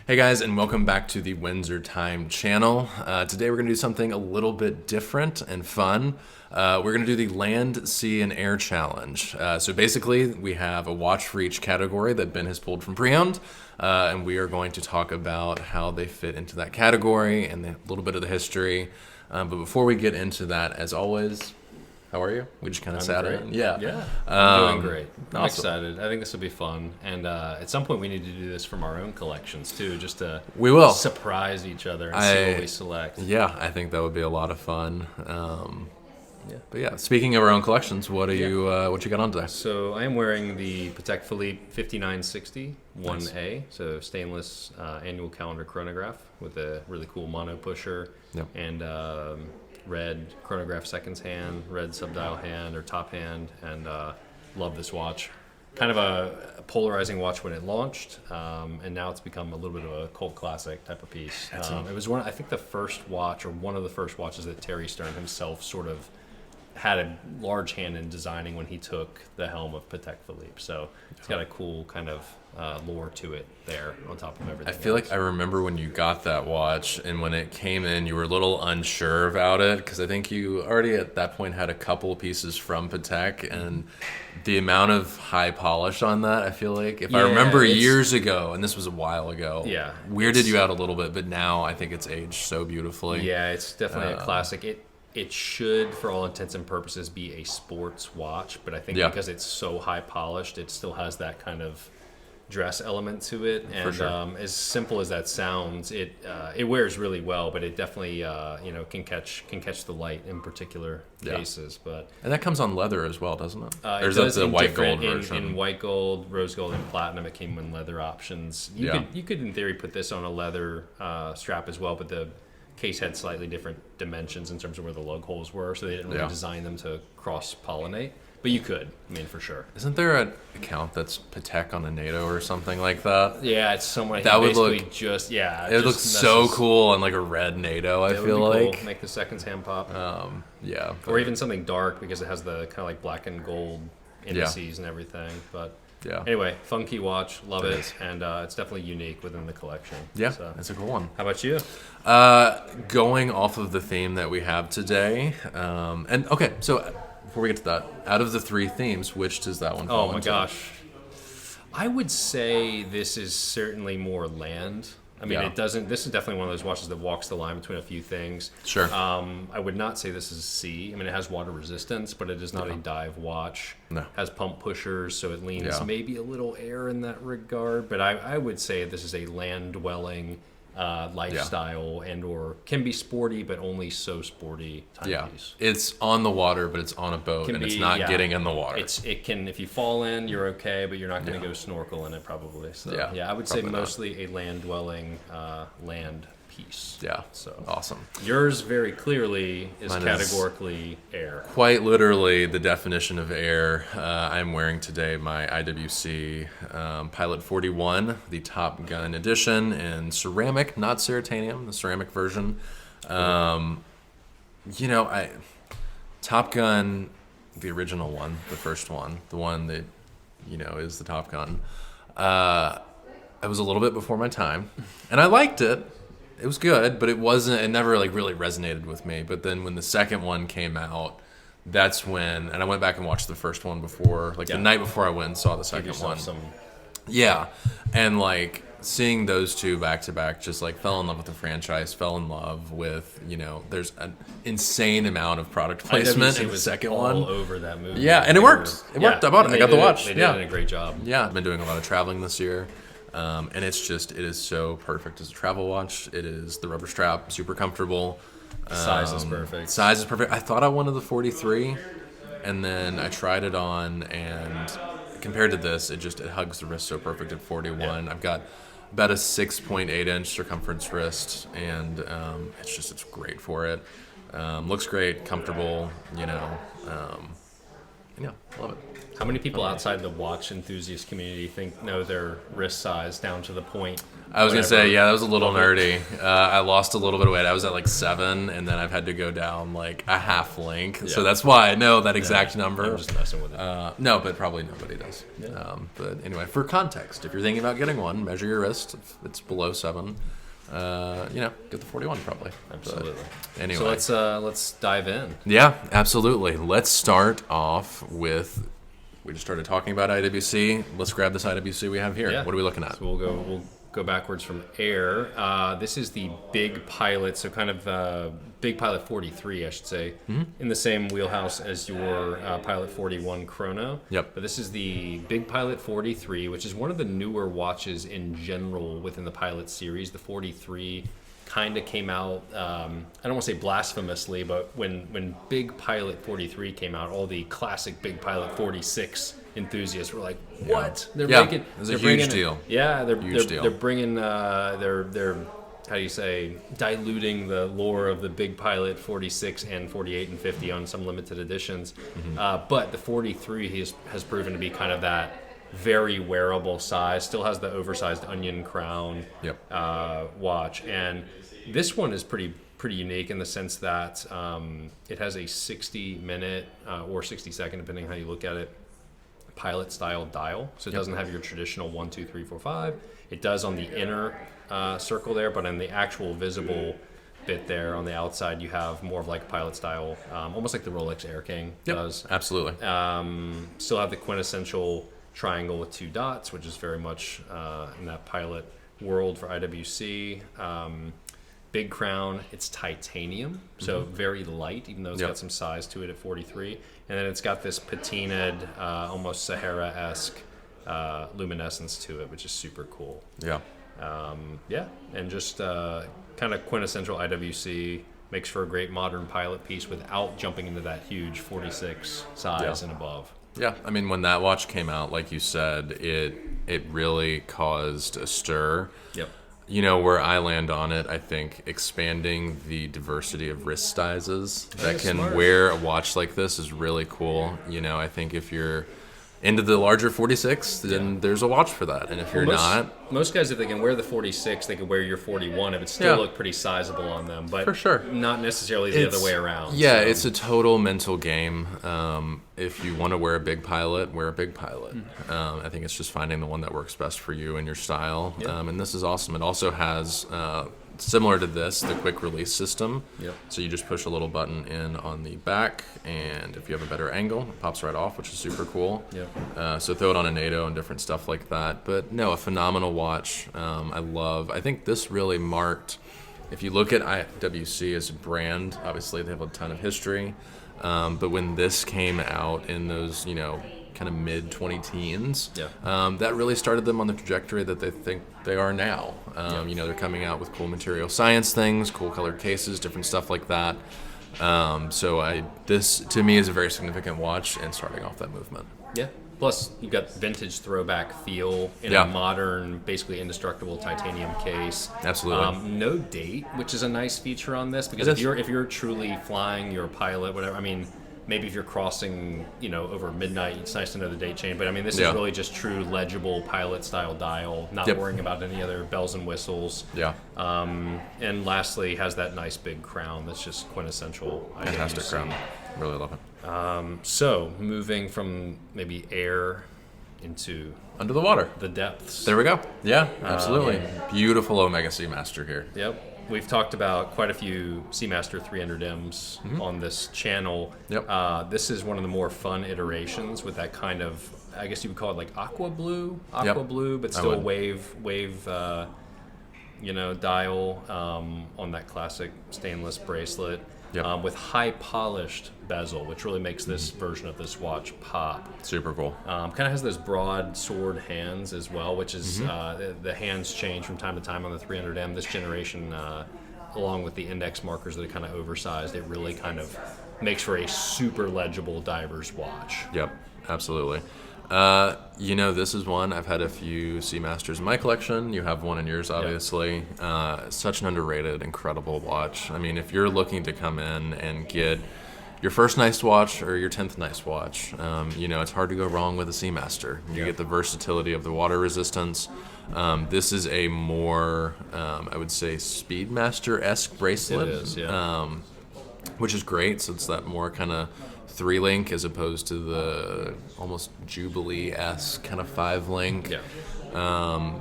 Hey guys, and welcome back to the WINDSOR Time channel. Today we're going to do something a little bit different and fun. We're going to do the Land, Sea, and Air Challenge. So basically, we have a watch for each category that Ben has pulled from pre-owned, and we are going to talk about how they fit into that category and a little bit of the history. But before we get into that, as always, how are you? We just kind of sat great. in. Yeah. I'm doing great. I'm awesome. excited. I think this will be fun. And at some point, we need to do this from our own collections, too, just to We will. surprise each other and see what we select. Yeah, I think that would be a lot of fun. But yeah, speaking of our own collections, what you got on today? So I am wearing the Patek Philippe 5960 1A, Nice. so stainless annual calendar chronograph with a really cool mono pusher Yep. and red chronograph seconds hand, red subdial hand or top hand, and love this watch. Kind of a polarizing watch when it launched, and now it's become a little bit of a cult classic type of piece. It was I think the first watch, or one of the first watches that Terry Stern himself sort of had a large hand in designing when he took the helm of Patek Philippe. So it's got a cool kind of lore to it there on top of everything. I feel like I remember when you got that watch, and when it came in, you were a little unsure about it because I think you already at that point had a couple pieces from Patek, and the amount of high polish on that, I feel like, if I remember years ago, and this was a while ago, weirded you out a little bit, but now I think it's aged so beautifully. Yeah, it's definitely a classic. It should, for all intents and purposes, be a sports watch, but I think because it's so high polished, it still has that kind of dress element to it. And as simple as that sounds, it wears really well, but it definitely can catch the light in particular cases. But and that comes on leather as well, doesn't it? It or is that does the in white gold different- version? in white gold, rose gold, and platinum. It came in leather options. You could in theory put this on a leather strap as well, but the case had slightly different dimensions in terms of where the lug holes were, so they didn't really design them to cross-pollinate. But you could, for sure. Isn't there an account that's Patek on a NATO or something like that? Yeah, it's someone That would basically look- just It looks so cool on like a red NATO, I feel like. Cool. Make the seconds hand pop. But Or even something dark because it has the kind of like black and gold indices and everything. But anyway, funky watch, love it, and it's definitely unique within the collection. Yeah, So, it's a cool one. how about you? Going off of the theme that we have today, and okay, so before we get to that, out of the three themes, which does that one fall Oh my into? gosh. I would say this is certainly more land. I mean, it doesn't. This is definitely one of those watches that walks the line between a few things. Sure. I would not say this is sea. I mean, it has water resistance, but it is not a dive watch. No. Has pump pushers, so it leans maybe a little air in that regard. But I would say this is a land dwelling lifestyle and or can be sporty, but only so sporty timepiece. It's on the water, but it's on a boat, and it's not getting in the water. It can, if you fall in, you're okay, but you're not going to go snorkel in it probably. So I would say mostly a land dwelling land piece. Yeah. So Awesome. yours very clearly is Mine is categorically air. Quite literally the definition of air. I'm wearing today my IWC Pilot 41, the Top Gun edition, in ceramic, not ceratanium, the ceramic version. Top Gun, the original one, the first one, the one that, is the Top Gun. I was a little bit before my time, and I liked it. It was good, but it never like really resonated with me. But then when the second one came out, that's when, and I went back and watched the first one before, the night before I went and saw the second one. Yeah. And like seeing those two back to back, just like fell in love with the franchise, fell in love with, there's an insane amount of product placement in the second one. All over that movie. Yeah, and it worked. It worked. I bought it. I got the watch. They did a great job. Yeah, I've been doing a lot of traveling this year. And it is so perfect as a travel watch. It is the rubber strap, super comfortable. Size is perfect. Size is perfect. I thought I wanted the 43, and then I tried it on, and compared to this, it hugs the wrist so perfect at 41. I've got about a 6.8-inch circumference wrist, and it's great for it. Looks great, comfortable, Yeah, love it. How many people outside the watch enthusiast community know their wrist size down to the point? I was going to say, yeah, that was a little Love nerdy. I lost a little bit of weight. I was at like 7, and then I've had to go down like a half length. So Yeah. that's why I know that exact number. I'm just messing with it. No, but probably nobody does. Yeah. But anyway, for context, if you're thinking about getting one, measure your wrist. If it's below 7, get the 41 probably. Absolutely. But anyway. So let's dive in. Yeah, absolutely. Let's start off with, we just started talking about IWC. Let's grab this IWC we have here. Yeah. What are we looking at? So we'll go backwards from air. This is the Big Pilot, so kind of Big Pilot 43, I should say, in the same wheelhouse as your Pilot 41 Chrono. Yep. But this is the Big Pilot 43, which is one of the newer watches in general within the Pilot series. The 43 kind of came out, I don't want to say blasphemously, but when Big Pilot 43 came out, all the classic Big Pilot 46 enthusiasts were like, "What? Yeah. They're making? It was a they're huge bringing deal. Yeah, Huge deal. they're bringing they're how do you say, diluting the lore of the Big Pilot 46 and 48 and 50 on some limited editions. But the 43 has proven to be kind of that very wearable size. Still has the oversized onion crown watch, and this one is pretty unique in the sense that it has a 60-minute or 60-second, depending how you look at it, pilot style dial. So it doesn't have your traditional 1, 2, 3, 4, 5. It does on the inner circle there, but on the actual visible bit there on the outside, you have more of like pilot style, almost like the Rolex Air King does. Absolutely. Still have the quintessential triangle with 2 dots, which is very much in that pilot world for IWC. Big crown, it's titanium, so very light, even though it's got some size to it at 43. And then it's got this patinaed, almost Sahara-esque luminescence to it, which is super cool. Yeah. And just kind of quintessential IWC, makes for a great modern pilot piece without jumping into that huge 46 size and above. Yeah, I mean, when that watch came out, like you said, it really caused a stir. Yep. You know, where I land on it, I think expanding the diversity of wrist sizes that can wear a watch like this is really cool. You know, I think if you're into the larger 46, then there's a watch for that. And if you're not... Most guys, if they can wear the 46, they can wear your 41. It would still look pretty sizable on them. But for sure. Not necessarily the other way around. Yeah, it's a total mental game. If you want to wear a big pilot, wear a big pilot. I think it's just finding the one that works best for you and your style. And this is awesome. It also has... similar to this, the quick release system. So you just push a little button in on the back, and if you have a better angle, it pops right off, which is super cool. So throw it on a NATO and different stuff like that. But no, a phenomenal watch. I think this really marked, if you look at IWC as a brand, obviously they have a ton of history. But when this came out in those, kind of mid-20-teens, that really started them on the trajectory that they think they are now. They're coming out with cool material science things, cool colored cases, different stuff like that. This to me is a very significant watch and starting off that movement. Yeah. Plus, you got vintage throwback feel in a modern, basically indestructible titanium case. Absolutely. No date, which is a nice feature on this, because if you're truly flying, you're a pilot, whatever. I mean, maybe if you're crossing, over midnight, it's nice to know the date change. But I mean, this is really just true legible pilot style dial, not worrying about any other bells and whistles. And lastly, has that nice big crown that's just quintessential. Fantastic crown. Really love it. So moving from maybe air into under the water, the depths. There we go. Yeah, absolutely. Beautiful Omega Seamaster here. Yep. We've talked about quite a few Seamaster 300Ms on this channel. This is one of the more fun iterations with that kind of, I guess you would call it like aqua blue, but still wave dial on that classic stainless bracelet. With high polished bezel, which really makes this version of this watch pop. Super cool. Kind of has those broad sword hands as well, which is the hands change from time to time on the 300M. This generation, along with the index markers that are kind of oversized, it really kind of makes for a super legible diver's watch. Yep, absolutely. This is one, I've had a few Seamasters in my collection. You have one in yours, obviously. Such an underrated, incredible watch. I mean, if you're looking to come in and get, your first nice watch or your 10th nice watch. It's hard to go wrong with a Seamaster. You get the versatility of the water resistance. This is a more, I would say, Speedmaster-esque bracelet. It is, yeah. Which is great. So it's that more kind of 3-link as opposed to the almost Jubilee-esque kind of 5-link. Yeah.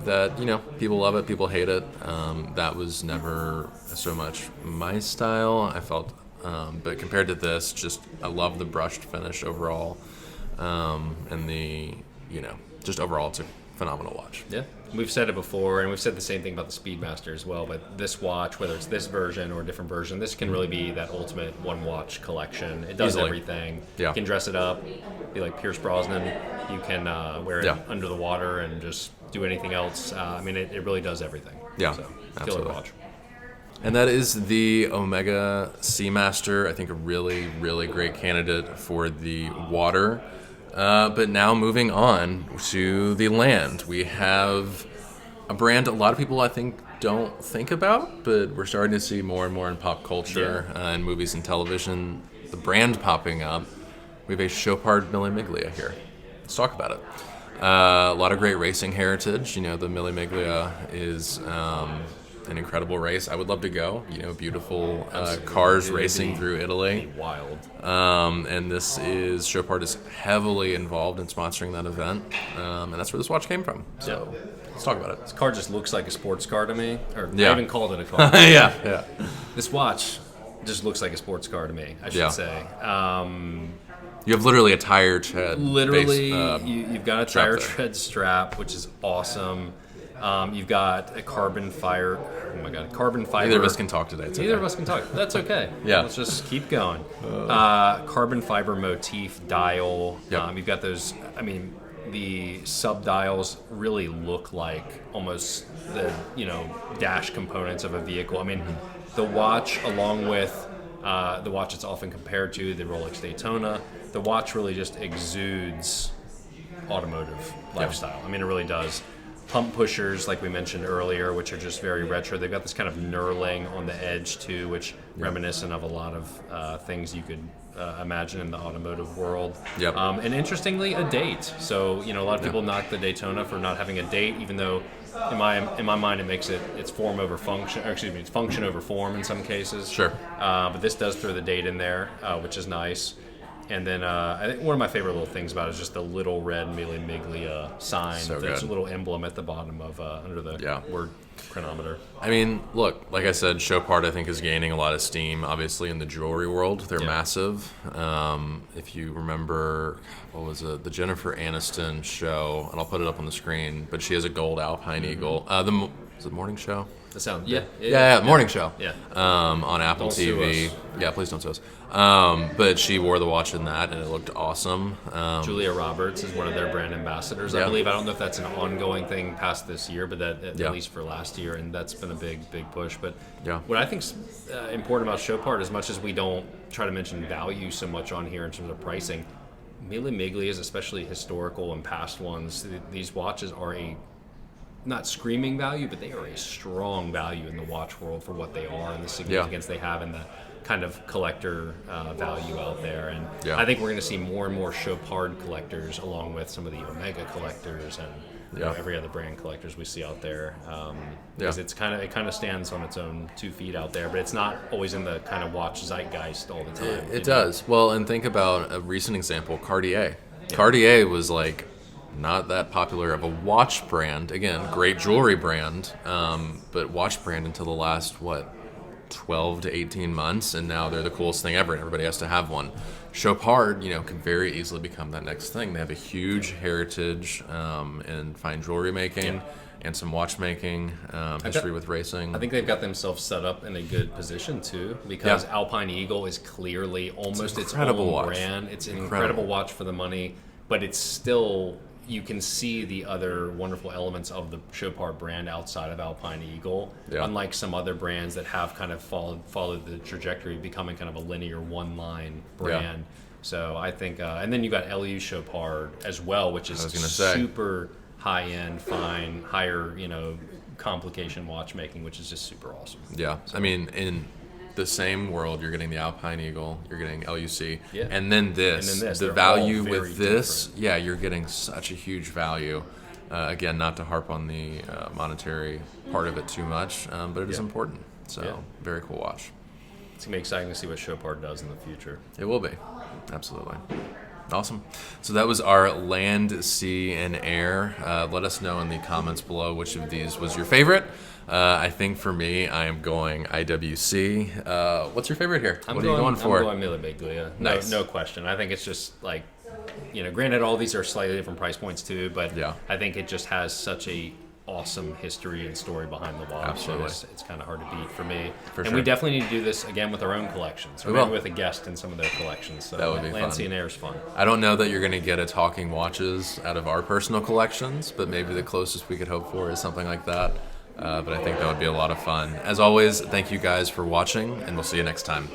That, people love it, people hate it. That was never so much my style. I felt, but compared to this, I love the brushed finish overall. And just overall, it's a phenomenal watch. Yeah, we've said it before, and we've said the same thing about the Speedmaster as well, but this watch, whether it's this version or a different version, this can really be that ultimate one-watch collection. It does Easily. Everything. Yeah. You can dress it up, be like Pierce Brosnan. You can wear it under the water and just do anything else. It really does everything. Yeah, so, absolutely. Killer watch. And that is the Omega Seamaster. I think a really, really great candidate for the water. But now moving on to the land, we have a brand a lot of people I think don't think about, but we're starting to see more and more in pop culture and movies and television. The brand popping up. We have a Showart Mille Miglia here. Let's talk about it. A lot of great racing heritage. The Mille Miglia is an incredible race. I would love to go. Beautiful cars racing through Italy. Wild. And Showart is heavily involved in sponsoring that event, and that's where this watch came from. So let's talk about it. This car just looks like a sports car to me, or Yeah. I even called it a car. yeah. This watch just looks like a sports car to me, I should say. You have literally a tire tread. Literally, you've got a tire there. tread strap, which is awesome. You've got a carbon fiber. Neither of us can talk today. It's Neither okay. of us can talk. That's okay. Yeah. Let's just keep going. Carbon fiber motif dial. Yep. You've got those. The sub dials really look like almost the dash components of a vehicle. The watch, along with the watch it's often compared to, the Rolex Daytona, the watch really just exudes automotive lifestyle. It really does. Pump pushers, like we mentioned earlier, which are just very retro. They've got this kind of knurling on the edge too, which reminiscent of a lot of things you could imagine in the automotive world. Yep. And interestingly, a date. So a lot of people knock the Daytona for not having a date, even though in my mind it makes it's form over function. Or excuse me, it's function over form in some cases. Sure. But this does throw the date in there, which is nice. And then I think one of my favorite little things about it is just the little red Mille Miglia sign. So That's good. a little emblem at the bottom of under the word chronometer. Look, like I said, Showart I think is gaining a lot of steam. Obviously, in the jewelry world, they're massive. If you remember, what was it, the Jennifer Aniston show, and I'll put it up on the screen. But she has a gold Alpine Eagle. Was it Morning Show? The sound, Morning Show. Yeah. On Apple Don't sue TV. us. Yeah, please don't sue us. But she wore the watch in that, and it looked awesome. Julia Roberts is one of their brand ambassadors, I believe. I don't know if that's an ongoing thing past this year, but that at least for last year, and that's been a big push. But what I think's important about Showart, as much as we don't try to mention value so much on here in terms of pricing, Mille Miglias, especially historical and past ones, these watches are not screaming value, but they are a strong value in the watch world for what they are and the significance they have in the kind of collector value out there. And I think we're going to see more and more Showart collectors, along with some of the Omega collectors and every other brand collectors we see out there. Because it kind of stands on its own 2 feet out there, but it's not always in the kind of watch zeitgeist all the time. It does. Well, and think about a recent example, Cartier. Cartier was not that popular of a watch brand. Again, great jewelry brand, but watch brand until the last 12 to 18 months, and now they're the coolest thing ever, and everybody has to have one. Showart, could very easily become that next thing. They have a huge heritage in fine jewelry making and some watchmaking history with racing. I think they've got themselves set up in a good position too, because Alpine Eagle is clearly almost its own watch. brand. It's an incredible watch for the money, but it's still, you can see the other wonderful elements of the Showart brand outside of Alpine Eagle, unlike some other brands that have kind of followed the trajectory of becoming kind of a linear one-line brand. So I think, and then you got LU Showart as well, which is super high-end, fine, higher, complication watchmaking, which is just super awesome. Yeah, the same world. You're getting the Alpine Eagle, you're getting LUC, Yeah. and then this. And then this. The They're value all very with this, different. yeah, you're getting such a huge value. Again, not to harp on the monetary part of it too much, but it is Yeah. important. So, Yeah. very cool watch. It's gonna be exciting to see what Showart does in the future. It will be. Absolutely. Awesome. So that was our land, sea, and air. Let us know in the comments below which of these was your favorite. I think for me, I am going IWC. What's your favorite here? What are you going for? I'm going Mille Miglia. Nice. No question. I think it's just like, granted all these are slightly different price points too, but Yeah. I think it just has such a awesome history and story behind the watch. Absolutely. And it's kind of hard to beat for me. For and sure. we definitely need to do this again with our own collections, or We maybe will. with a guest in some of their collections. So That would be Land, fun. Sea, and Air is fun. I don't know that you're going to get a talking watches out of our personal collections, but maybe the closest we could hope for is something like that. But I think that would be a lot of fun. As always, thank you guys for watching, and we'll see you next time.